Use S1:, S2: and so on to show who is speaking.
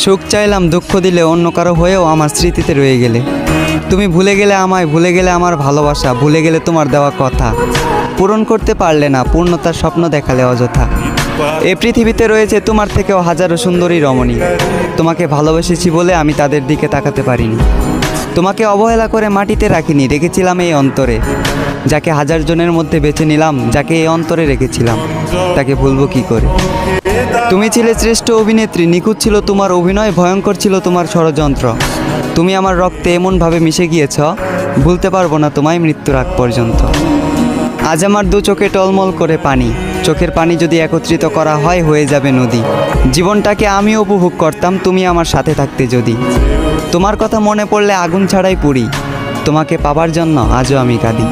S1: সুখ চাইলাম, দুঃখ দিলে অন্য কারো হয়েও আমার স্মৃতিতে রয়ে গেলে। তুমি ভুলে গেলে আমায়, ভুলে গেলে আমার ভালোবাসা, ভুলে গেলে তোমার দেওয়া কথা। পূরণ করতে পারলে না, পূর্ণতার স্বপ্ন দেখালে অযথা। এই পৃথিবীতে রয়েছে তোমার থেকেও হাজারো সুন্দরী রমণী। তোমাকে ভালোবেসেছি বলে আমি তাদের দিকে তাকাতে পারিনি। তোমাকে অবহেলা করে মাটিতে রাখিনি, রেখেছিলাম এই অন্তরে। যাকে হাজার জনের মধ্যে বেছে নিলাম, যাকে এই অন্তরে রেখেছিলাম, তাকে ভুলবো কি করে? তুমি ছিলে শ্রেষ্ঠ অভিনেত্রী, নিখুঁত ছিল তোমার অভিনয়, ভয়ঙ্কর ছিল তোমার ষড়যন্ত্র। তুমি আমার রক্তে এমনভাবে মিশে গিয়েছ, ভুলতে পারবো না তোমায় মৃত্যুর আগ পর্যন্ত। আজ আমার দু চোখে টলমল করে পানি, চোখের পানি যদি একত্রিত করা হয় হয়ে যাবে নদী। জীবনটাকে আমি উপভোগ করতাম তুমি আমার সাথে থাকতে যদি। তোমার কথা মনে পড়লে আগুন ছাড়াই পুড়ি, তোমাকে পাবার জন্য আজও আমি কাঁদি।